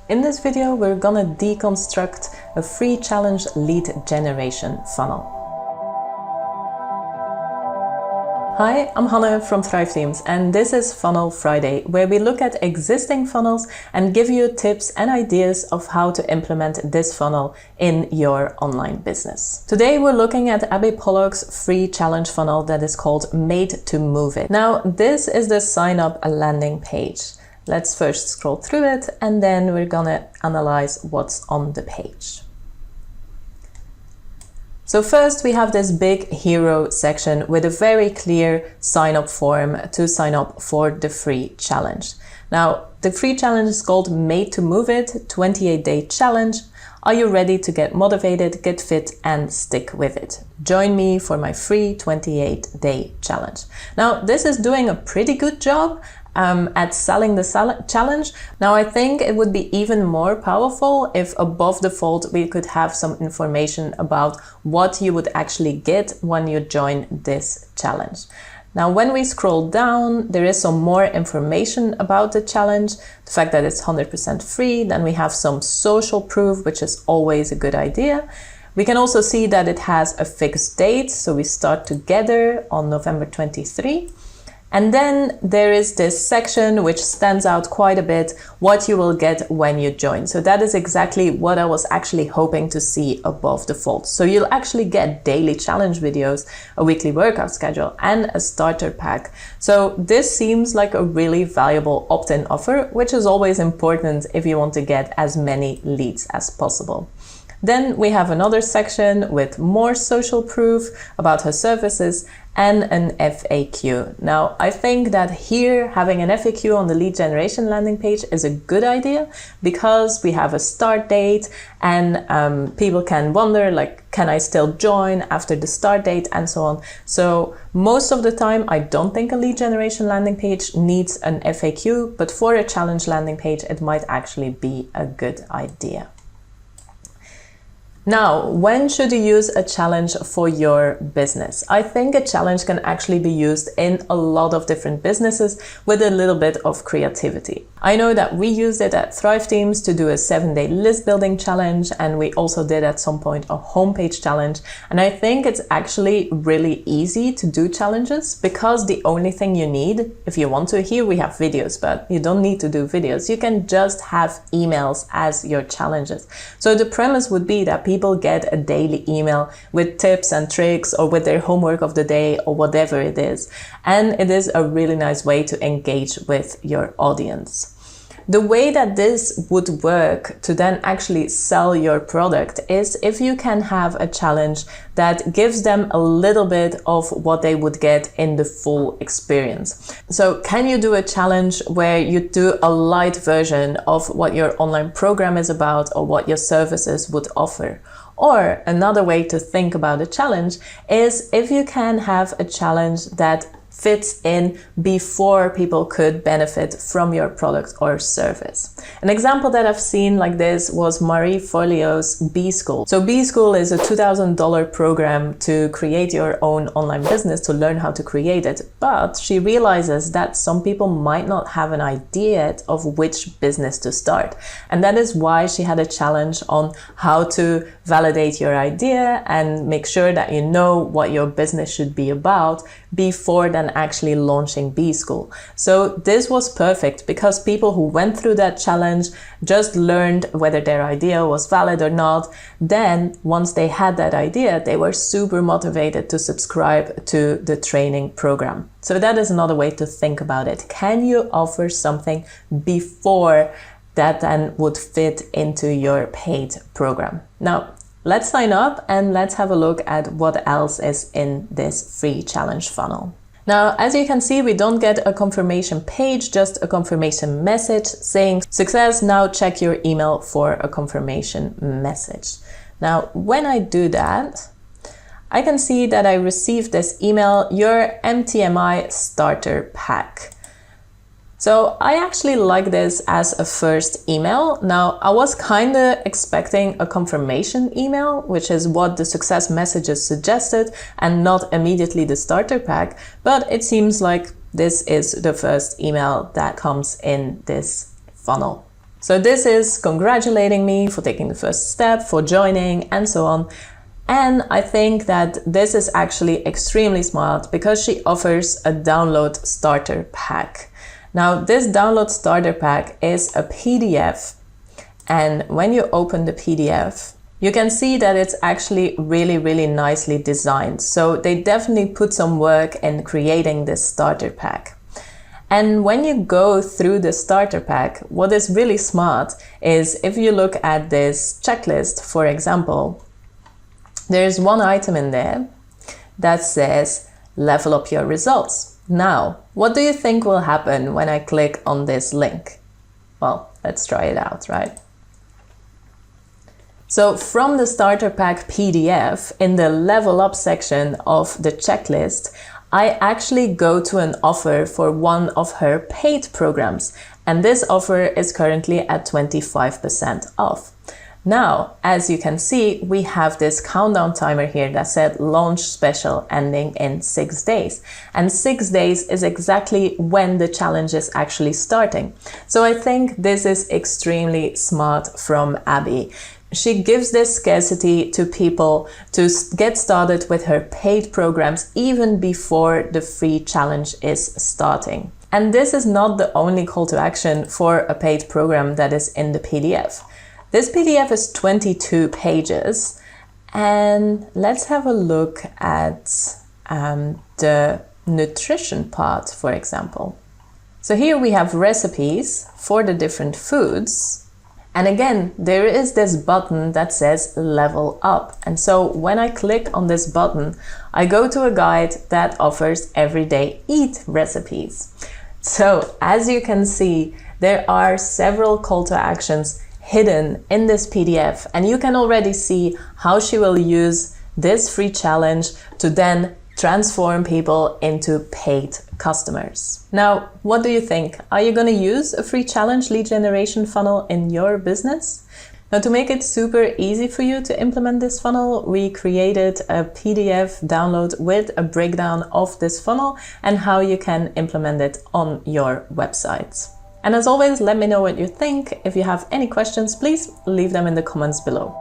In this video, we're gonna deconstruct a free challenge lead generation funnel. Hi, I'm Hanne from Thrive Teams, and this is Funnel Friday, where we look at existing funnels and give you tips and ideas of how to implement this funnel in your online business. Today, we're looking at Abby Pollock's free challenge funnel that is called Made to Move It. Now, this is the sign up landing page. Let's first scroll through it, and then we're gonna analyze what's on the page. So first we have this big hero section with a very clear sign up form to sign up for the free challenge. Now, the free challenge is called Made to Move It, 28-day challenge. Are you ready to get motivated, get fit, and stick with it? Join me for my free 28-day challenge. Now, this is doing a pretty good job at selling the challenge. Now, I think it would be even more powerful if above the fold we could have some information about what you would actually get when you join this challenge. Now, when we scroll down, there is some more information about the challenge, the fact that it's 100% free. Then we have some social proof, which is always a good idea. We can also see that it has a fixed date, so we start together on November 23. And then there is this section which stands out quite a bit, what you will get when you join. So that is exactly what I was actually hoping to see above the fold. So you'll actually get daily challenge videos, a weekly workout schedule, and a starter pack. So this seems like a really valuable opt-in offer, which is always important if you want to get as many leads as possible. Then we have another section with more social proof about her services and an FAQ. Now, I think that here having an FAQ on the lead generation landing page is a good idea because we have a start date and people can wonder, like, can I still join after the start date and so on. So most of the time, I don't think a lead generation landing page needs an FAQ, but for a challenge landing page, it might actually be a good idea. Now, when should you use a challenge for your business? I think a challenge can actually be used in a lot of different businesses with a little bit of creativity. I know that we used it at Thrive Teams to do a 7-day list building challenge, and we also did at some point a homepage challenge. And I think it's actually really easy to do challenges because the only thing you need, if you want to, here we have videos, but you don't need to do videos. You can just have emails as your challenges. So the premise would be that people get a daily email with tips and tricks or with their homework of the day or whatever it is. And it is a really nice way to engage with your audience. The way that this would work to then actually sell your product is if you can have a challenge that gives them a little bit of what they would get in the full experience. So can you do a challenge where you do a light version of what your online program is about or what your services would offer? Or another way to think about a challenge is if you can have a challenge that fits in before people could benefit from your product or service. An example that I've seen like this was Marie Forleo's B-School. So B-School is a $2,000 program to create your own online business, to learn how to create it. But she realizes that some people might not have an idea of which business to start. And that is why she had a challenge on how to validate your idea and make sure that you know what your business should be about before then actually launching B-School. So this was perfect because people who went through that challenge just learned whether their idea was valid or not. Then once they had that idea, they were super motivated to subscribe to the training program. So that is another way to think about it. Can you offer something before that then would fit into your paid program? Now, let's sign up and let's have a look at what else is in this free challenge funnel. Now, as you can see, we don't get a confirmation page, just a confirmation message saying success, now check your email for a confirmation message. Now, when I do that, I can see that I received this email, your MTMI starter pack. So I actually like this as a first email. Now, I was kind of expecting a confirmation email, which is what the success messages suggested, and not immediately the starter pack, but it seems like this is the first email that comes in this funnel. So this is congratulating me for taking the first step, for joining, and so on. And I think that this is actually extremely smart because she offers a download starter pack. Now, this download starter pack is a PDF, and when you open the PDF, you can see that it's actually really nicely designed. So they definitely put some work in creating this starter pack. And when you go through the starter pack, what is really smart is if you look at this checklist, for example, there's one item in there that says level up your results. Now, what do you think will happen when I click on this link? Well, let's try it out, right? So from the starter pack PDF, in the level up section of the checklist, I actually go to an offer for one of her paid programs. And this offer is currently at 25% off. Now, as you can see, we have this countdown timer here that said launch special ending in 6 days. And 6 days is exactly when the challenge is actually starting. So I think this is extremely smart from Abby. She gives this scarcity to people to get started with her paid programs even before the free challenge is starting. And this is not the only call to action for a paid program that is in the PDF. This PDF is 22 pages, and let's have a look at the nutrition part, for example. So here we have recipes for the different foods. And again, there is this button that says level up. And so when I click on this button, I go to a guide that offers everyday eat recipes. So as you can see, there are several call to actions hidden in this PDF, and you can already see how she will use this free challenge to then transform people into paid customers. Now, what do you think? Are you going to use a free challenge lead generation funnel in your business? Now, to make it super easy for you to implement this funnel, we created a PDF download with a breakdown of this funnel and how you can implement it on your website. And as always, let me know what you think. If you have any questions, please leave them in the comments below.